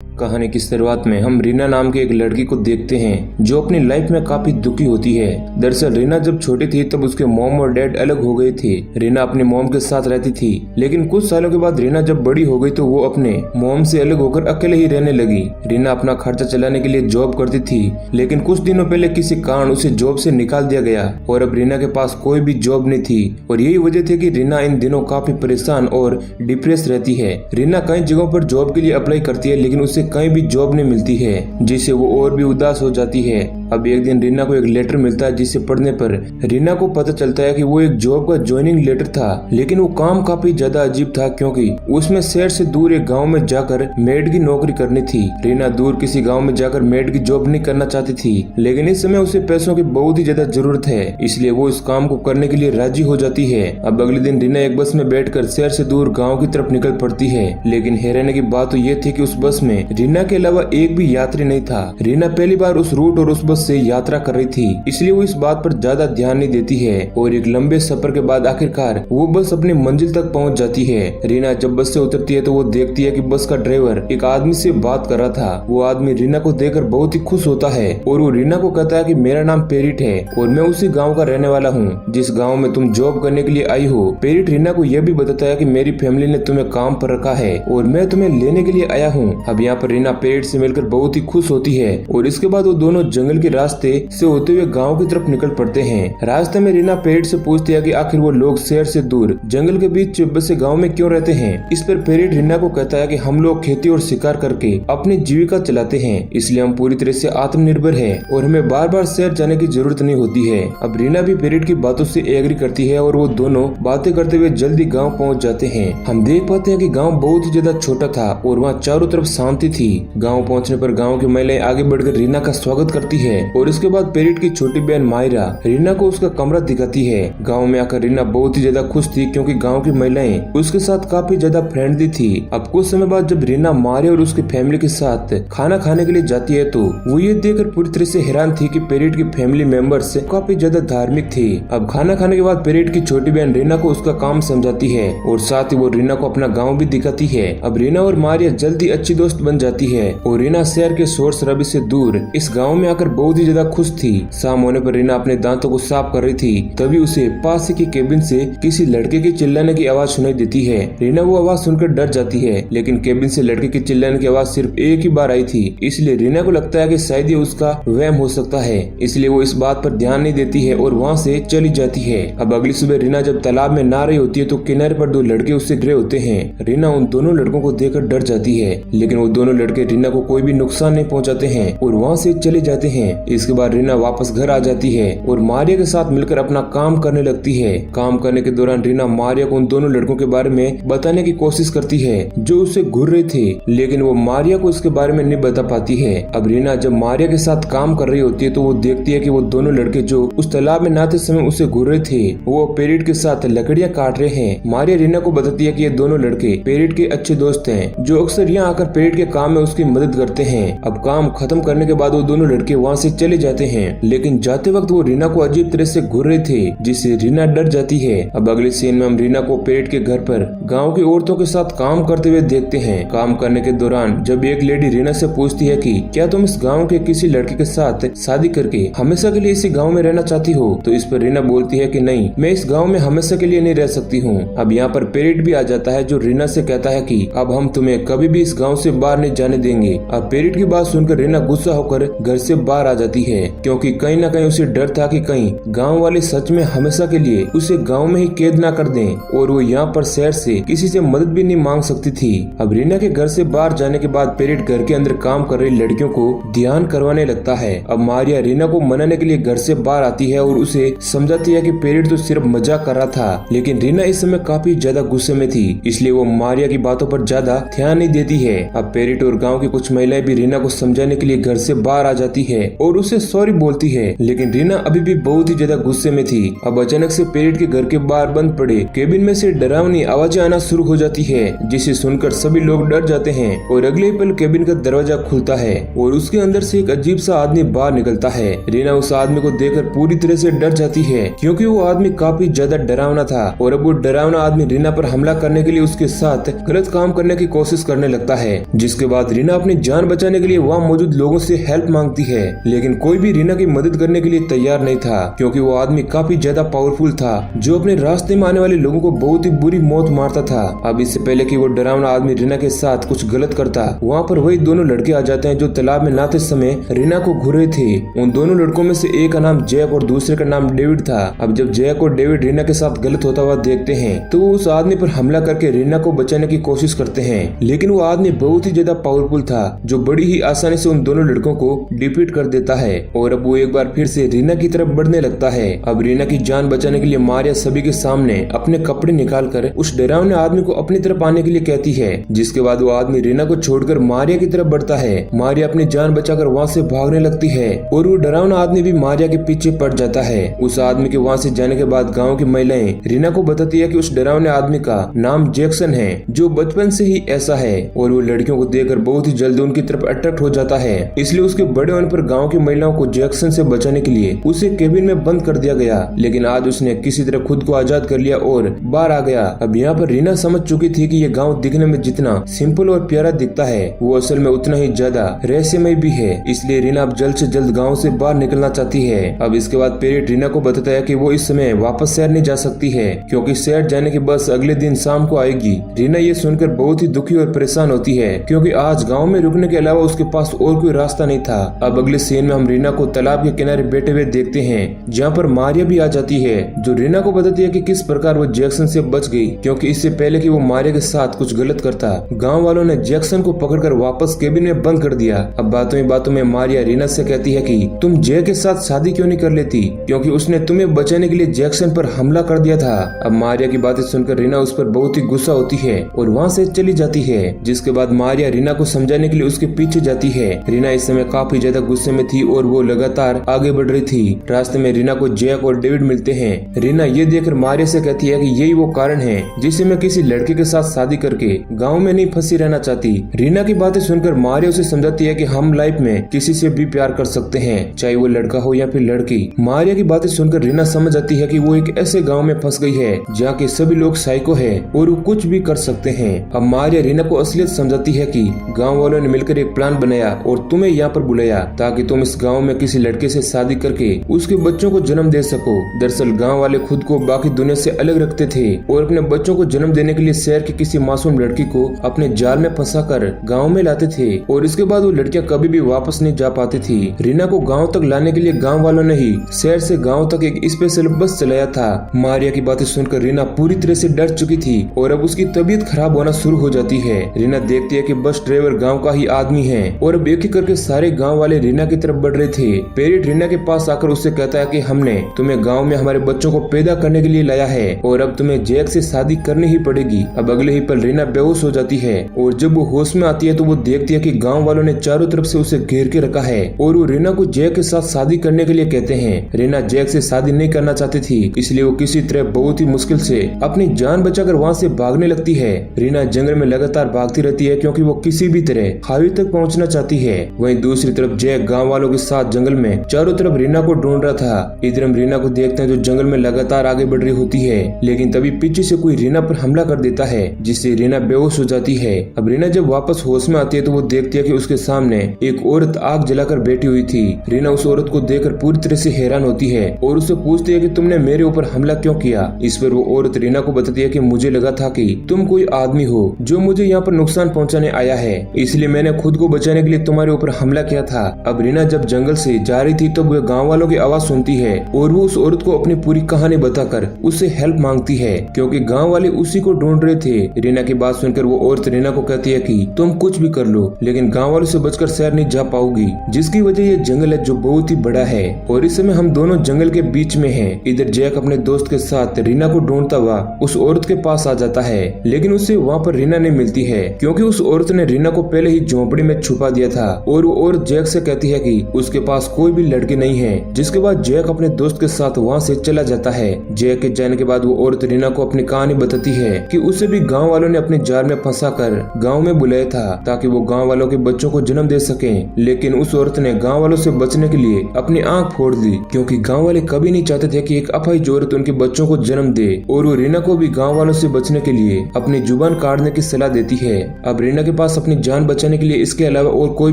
कहानी की शुरुआत में हम रीना नाम के एक लड़की को देखते हैं जो अपनी लाइफ में काफी दुखी होती है। दरअसल रीना जब छोटी थी तब उसके मॉम और डैड अलग हो गए थे। रीना अपने मॉम के साथ रहती थी, लेकिन कुछ सालों के बाद रीना जब बड़ी हो गई तो वो अपने मॉम से अलग होकर अकेले ही रहने लगी। रीना अपना खर्चा चलाने के लिए जॉब करती थी, लेकिन कुछ दिनों पहले किसी कारण उसे जॉब से निकाल दिया गया और अब रीना के पास कोई भी जॉब नहीं थी। और यही वजह थी कि रीना इन दिनों काफी परेशान और डिप्रेस रहती है। रीना कई जगहों पर जॉब के लिए अप्लाई करती है, लेकिन उसे कहीं भी जॉब नहीं मिलती है, जिससे वो और भी उदास हो जाती है। अब एक दिन रीना को एक लेटर मिलता है, जिसे पढ़ने पर रीना को पता चलता है कि वो एक जॉब का ज्वाइनिंग लेटर था, लेकिन वो काम काफी ज्यादा अजीब था क्योंकि उसमें शहर से दूर एक गांव में जाकर मेड की नौकरी करनी थी। रीना दूर किसी गांव में जाकर मेड की जॉब नहीं करना चाहती थी, लेकिन इस समय उसे पैसों की बहुत ही ज्यादा जरूरत है, इसलिए वो इस काम को करने के लिए राजी हो जाती है। अब अगले दिन रीना एक बस में बैठकर शहर से दूर गाँव की तरफ निकल पड़ती है, लेकिन हैरानी की बात तो ये थी कि उस बस में रीना के अलावा एक भी यात्री नहीं था। रीना पहली बार उस रूट और उस बस से यात्रा कर रही थी, इसलिए वो इस बात पर ज्यादा ध्यान नहीं देती है। और एक लंबे सफर के बाद आखिरकार वो बस अपनी मंजिल तक पहुंच जाती है। रीना जब बस से उतरती है तो वो देखती है कि बस का ड्राइवर एक आदमी से बात कर रहा था। वो आदमी रीना को देखकर बहुत ही खुश होता है और वो रीना को कहता है कि मेरा नाम पेरिट है और मैं उसी गाँव का रहने वाला हूँ जिस गाँव में तुम जॉब करने के लिए आई हो। पेरिट रीना को यह भी बताता है कि मेरी फैमिली ने तुम्हें काम पर रखा है और मैं तुम्हें लेने के लिए आया हूँ। अब यहाँ पर रीना पेरिट से मिलकर बहुत ही खुश होती है और इसके बाद वो दोनों जंगल के रास्ते से होते हुए गांव की तरफ निकल पड़ते हैं। रास्ते में रीना पेरिट से पूछती है कि आखिर वो लोग शहर से दूर जंगल के बीच बसे गांव में क्यों रहते हैं। इस पर पेरिट रीना को कहता है कि हम लोग खेती और शिकार करके अपनी जीविका चलाते हैं, इसलिए हम पूरी तरह से आत्मनिर्भर हैं और हमें बार बार शहर जाने की जरूरत नहीं होती है। अब रीना भी पेरिट की बातों से एग्री करती है और वो दोनों बातें करते हुए जल्दी गाँव पहुँच जाते हैं। हम देख पाते हैं कि गाँव बहुत ही ज्यादा छोटा था और वहाँ चारों तरफ शांति थी। गाँव पहुँचने पर गाँव की महिलाएं आगे बढ़कर रीना का स्वागत करती है और इसके बाद पेरिट की छोटी बहन मायरा रीना को उसका कमरा दिखाती है। गांव में आकर रीना बहुत ही ज्यादा खुश थी क्योंकि गांव की महिलाएं उसके साथ काफी ज्यादा फ्रेंडली थी। अब कुछ समय बाद जब रीना मारिया और उसकी फैमिली के साथ खाना खाने के लिए जाती है तो वो ये देखकर पूरी तरह से हैरान थी कि पेरिट की फैमिली मेंबर्स काफी ज्यादा धार्मिक थे। अब खाना खाने के बाद पेरिट की छोटी बहन रीना को उसका काम समझाती है और साथ ही वो रीना को अपना गाँव भी दिखाती है। अब रीना और मारिया जल्दी अच्छी दोस्त बन जाती है और रीना शहर के शोर शराबे से दूर इस गांव में आकर बहुत ही ज्यादा खुश थी। शाम होने पर रीना अपने दांतों को साफ कर रही थी, तभी उसे पास की केबिन से किसी लड़के के चिल्लाने की आवाज सुनाई देती है। रीना वो आवाज सुनकर डर जाती है, लेकिन केबिन से लड़के के चिल्लाने की आवाज सिर्फ एक ही बार आई थी, इसलिए रीना को लगता है कि शायद ये उसका वहम हो सकता है, इसलिए वो इस बात पर ध्यान नहीं देती है और वहाँ से चली जाती है। अब अगली सुबह रीना जब तालाब में नहा रही होती है तो किनारे पर दो लड़के उससे घिरे होते हैं। रीना उन दोनों लड़कों को देखकर डर जाती है, लेकिन वो दोनों लड़के रीना को कोई भी नुकसान नहीं पहुंचाते हैं और वहाँ से चले जाते हैं। इसके बाद रीना वापस घर आ जाती है और मारिया के साथ मिलकर अपना काम करने लगती है। काम करने के दौरान रीना मारिया को उन दोनों लड़कों के बारे में बताने की कोशिश करती है जो उसे घूर रहे थे, लेकिन वो मारिया को इसके बारे में नहीं बता पाती है। अब रीना जब मारिया के साथ काम कर रही होती है तो वो देखती है कि वो दोनों लड़के जो उस तालाब में नहाते समय उसे घूर रहे थे वो पेरिट के साथ लकड़ियाँ काट रहे हैं। मारिया रीना को बताती है कि ये दोनों लड़के पेरिट के अच्छे दोस्त हैं जो अक्सर यहाँ आकर पेरिट के काम में उसकी मदद करते हैं। अब काम खत्म करने के बाद वो दोनों लड़के वहाँ से चले जाते हैं, लेकिन जाते वक्त वो रीना को अजीब तरह से घूर रहे थे जिससे रीना डर जाती है। अब अगले सीन में हम रीना को पेरिट के घर पर गांव की औरतों के साथ काम करते हुए देखते हैं। काम करने के दौरान जब एक लेडी रीना से पूछती है कि क्या तुम इस गांव के किसी लड़के के साथ शादी करके हमेशा के लिए इसी गाँव में रहना चाहती हो, तो इस पर रीना बोलती है कि नहीं, मैं इस गाँव में हमेशा के लिए नहीं रह सकती हूँ। अब यहाँ पर पेरिट भी आ जाता है जो रीना से कहता है कि अब हम तुम्हें कभी भी इस गाँव से बाहर नहीं जाने देंगे। अब पेरिट की बात सुनकर रीना गुस्सा होकर घर से बाहर आ जाती है क्योंकि कहीं न कहीं उसे डर था कि कहीं गांव वाले सच में हमेशा के लिए उसे गांव में ही कैद ना कर दें और वो यहाँ पर शहर से किसी से मदद भी नहीं मांग सकती थी। अब रीना के घर से बाहर जाने के बाद पेरिट घर के अंदर काम कर रही लड़कियों को ध्यान करवाने लगता है। अब मारिया रीना को मनाने के लिए घर से बाहर आती है और उसे समझाती है कि पेरिट तो सिर्फ मजाक कर रहा था, लेकिन रीना इस समय काफी ज्यादा गुस्से में थी, इसलिए वो मारिया की बातों पर ज्यादा ध्यान नहीं देती है। अब पेरिट और गाँव की कुछ महिलाएं भी रीना को समझाने के लिए घर से बाहर आ जाती है और उसे सॉरी बोलती है, लेकिन रीना अभी भी बहुत ही ज्यादा गुस्से में थी। अब अचानक से पेरिट के घर के बाहर बंद पड़े केबिन में से डरावनी आवाजें आना शुरू हो जाती है, जिसे सुनकर सभी लोग डर जाते हैं और अगले ही पल केबिन का दरवाजा खुलता है और उसके अंदर से एक अजीब सा आदमी बाहर निकलता है। रीना उस आदमी को देखकर पूरी तरह से डर जाती है क्योंकि वो आदमी काफी ज्यादा डरावना था और अब वो डरावना आदमी रीना पर हमला करने के लिए उसके साथ गलत काम करने की कोशिश करने लगता है, जिसके बाद रीना अपनी जान बचाने के लिए वहाँ मौजूद लोगों से हेल्प मांगती है, लेकिन कोई भी रीना की मदद करने के लिए तैयार नहीं था, क्योंकि वो आदमी काफी ज्यादा पावरफुल था जो अपने रास्ते में आने वाले लोगों को बहुत ही बुरी मौत मारता था। अब इससे पहले कि वो डरावना आदमी रीना के साथ कुछ गलत करता, वहाँ पर वही दोनों लड़के आ जाते हैं जो तालाब में नहाते समय रीना को घूर रहे थे। उन दोनों लड़कों में से एक का नाम जैक और दूसरे का नाम डेविड था। अब जब जैक और डेविड रीना के साथ गलत होता हुआ देखते हैं तो वो उस आदमी पर हमला करके रीना को बचाने की कोशिश करते हैं, लेकिन वो आदमी बहुत ही ज्यादा पावरफुल था जो बड़ी ही आसानी से उन दोनों लड़कों को डिफीट कर देता है और अब वो एक बार फिर से रीना की तरफ बढ़ने लगता है। अब रीना की जान बचाने के लिए मारिया सभी के सामने अपने कपड़े निकालकर उस डरावने आदमी को अपनी तरफ आने के लिए कहती है, जिसके बाद वो आदमी रीना को छोड़कर मारिया की तरफ बढ़ता है। मारिया अपनी जान बचाकर वहाँ से भागने लगती है और वो डरावना आदमी भी मारिया के पीछे पड़ जाता है। उस आदमी के वहाँ से जाने के बाद गाँव की महिलाएं रीना को बताती है कि उस डरावने आदमी का नाम जैक्सन है जो बचपन से ही ऐसा है और वो लड़कियों को देखकर बहुत ही जल्दी उनकी तरफ अट्रैक्ट हो जाता है। इसलिए उसके बड़े होने पर गांव की महिलाओं को जैक्सन से बचाने के लिए उसे केबिन में बंद कर दिया गया, लेकिन आज उसने किसी तरह खुद को आजाद कर लिया और बाहर आ गया। अब यहाँ पर रीना समझ चुकी थी कि ये गाँव दिखने में जितना सिंपल और प्यारा दिखता है वो असल में उतना ही ज्यादा रहस्यमय भी है। इसलिए रीना अब जल्द से जल्द गाँव से बाहर निकलना चाहती है। अब इसके बाद पेरेट रीना को बताता है कि वो इस समय वापस शहर नहीं जा सकती है, क्योंकि शहर जाने की बस अगले दिन शाम को आएगी। रीना ये सुनकर बहुत ही दुखी और परेशान होती है, क्योंकि आज गांव में रुकने के अलावा उसके पास और कोई रास्ता नहीं था। अब अगले सीन में हम रीना को तालाब के किनारे बैठे हुए देखते हैं, जहां पर मारिया भी आ जाती है जो रीना को बताती है कि किस प्रकार वो जैक्सन से बच गई, क्योंकि इससे पहले कि वो मारिया के साथ कुछ गलत करता गाँव वालों ने जैक्सन को पकड़कर वापस केबिन में बंद कर दिया। अब बातों में मारिया रीना से कहती है कि तुम जय के साथ शादी क्यों नहीं कर लेती, क्योंकि उसने तुम्हें बचाने के लिए जैक्सन पर हमला कर दिया था। अब मारिया की बातें सुनकर रीना उस पर बहुत ही गुस्सा होती है और वहाँ से चली जाती है, जिसके बाद मारिया रीना को समझाने के लिए उसके पीछे जाती है। रीना इस समय काफी ज्यादा गुस्से में थी और वो लगातार आगे बढ़ रही थी। रास्ते में रीना को जैक और डेविड मिलते हैं। रीना ये देखकर मारिया से कहती है कि यही वो कारण है जिससे मैं किसी लड़के के साथ शादी करके गाँव में नहीं फंसी रहना चाहती। रीना की बातें सुनकर मारिया उसे समझाती है कि हम लाइफ में किसी से भी प्यार कर सकते हैं, चाहे वो लड़का हो या फिर लड़की। मारिया की बातें सुनकर रीना समझ जाती है कि वो एक ऐसे गाँव में फंस गई है जहाँ के सभी लोग साइको है और वो कुछ भी कर सकते हैं। अब मारिया रीना को असलियत समझाती है कि गांव वालों ने मिलकर एक प्लान बनाया और तुम्हें यहाँ पर बुलाया ताकि तुम इस गांव में किसी लड़के से शादी करके उसके बच्चों को जन्म दे सको। दरअसल गांव वाले खुद को बाकी दुनिया से अलग रखते थे और अपने बच्चों को जन्म देने के लिए शहर की किसी मासूम लड़की को अपने जाल में फंसाकर गाँव में लाते थे और इसके बाद वो लड़कियां कभी भी वापस नहीं जा पाती थी। रीना को गाँव तक लाने के लिए गाँव वालों ने ही शहर से गाँव तक एक स्पेशल बस चलाया था। मारिया की बातें सुनकर रीना पूरी तरह से डर चुकी थी और अब उसकी तबीयत खराब होना शुरू हो जाती है। रीना देखती है कि बस ड्राइवर गांव का ही आदमी है और अब एक एक करके सारे गांव वाले रीना की तरफ बढ़ रहे थे। पेरेट रीना के पास आकर उससे कहता है कि हमने तुम्हें गांव में हमारे बच्चों को पैदा करने के लिए लाया है और अब तुम्हें जैक से शादी करनी ही पड़ेगी। अब अगले ही पल रीना बेहोश हो जाती है और जब वो होश में आती है तो वो देखती है कि गाँव वालों ने चारों तरफ से उसे घेर के रखा है और वो रीना को जैक के साथ शादी करने के लिए कहते हैं। रीना जैक से शादी नहीं करना चाहती थी, इसलिए वो किसी तरह बहुत ही मुश्किल से अपनी जान बचाकर वहाँ से भागने लगती है। रीना जंगल में लगातार भागती रहती है क्योंकि वो किसी भी तरह हाईवे तक पहुँचना चाहती है। वहीं दूसरी तरफ जैक गाँव वालों के साथ जंगल में चारों तरफ रीना को ढूंढ रहा था। इधर हम रीना को देखते हैं जो जंगल में लगातार आगे बढ़ रही होती है, लेकिन तभी पीछे से कोई रीना पर हमला कर देता है जिससे रीना बेहोश हो जाती है। अब रीना जब वापस होश में आती है तो वो देखती है कि उसके सामने एक औरत आग जलाकर बैठी हुई थी। रीना उस औरत को देखकर पूरी तरह से हैरान होती है और उससे पूछती है कि तुमने मेरे ऊपर हमला क्यों किया। इस पर वो औरत रीना को बताती है कि मुझे लगा था कि तुम कोई आदमी हो जो मुझे यहाँ पर नुकसान पहुँचाने आया है, इसलिए मैंने खुद को बचाने के लिए तुम्हारे ऊपर हमला किया था। अब रीना जब जंगल से जा रही थी तो वो गाँव वालों की आवाज सुनती है और वो उस औरत को अपनी पूरी कहानी बताकर उससे हेल्प मांगती है क्योंकि गाँव वाले उसी को ढूंढ रहे थे। रीना की बात सुनकर वो औरत रीना को कहती है कि तुम कुछ भी कर लो लेकिन गाँव वालों से बचकर शहर नहीं जा पाओगी, जिसकी वजह ये जंगल है जो बहुत ही बड़ा है और इस समय हम दोनों जंगल के बीच में हैं। इधर जैक अपने दोस्त के साथ रीना को ढूंढता हुआ उस औरत के पास आ जाता है, लेकिन उसे वहाँ पर रीना नहीं मिलती है क्योंकि उस औरत ने रीना को पहले ही झोंपड़ी में छुपा दिया था और वो औरत जैक से कहती है कि उसके पास कोई भी लड़के नहीं है। जिसके बाद जैक अपने दोस्त के साथ वहाँ से चला जाता है। जैक के जाने के बाद वो औरत रीना को अपनी कहानी बताती है कि उसे भी गाँव वालों ने अपने जाल में फंसा कर गाँव में बुलाया था ताकि वो गाँव वालों के बच्चों को जन्म दे सके, लेकिन उस औरत ने गाँव वालों से बचने के लिए अपनी आंख फोड़ दी क्योंकि गाँव वाले कभी नहीं चाहते थे कि एक अपाहिज औरत उनके बच्चों को जन्म दे और वो रीना को भी गाँव वालों से बचने के लिए अपनी जुबान काटने की सलाह देती है। अब रीना के पास अपनी जान बचाने के लिए इसके अलावा और कोई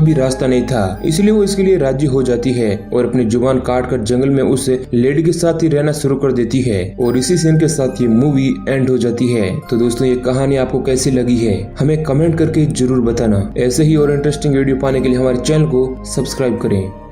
भी रास्ता नहीं था, इसलिए वो इसके लिए राजी हो जाती है और अपनी जुबान काट कर जंगल में उस लेडी के साथ ही रहना शुरू कर देती है। और इसी सीन के साथ ये मूवी एंड हो जाती है। तो दोस्तों, ये कहानी आपको कैसी लगी है हमें कमेंट करके जरूर बताना। ऐसे ही और इंटरेस्टिंग वीडियो पाने के लिए हमारे चैनल को सब्सक्राइब करें।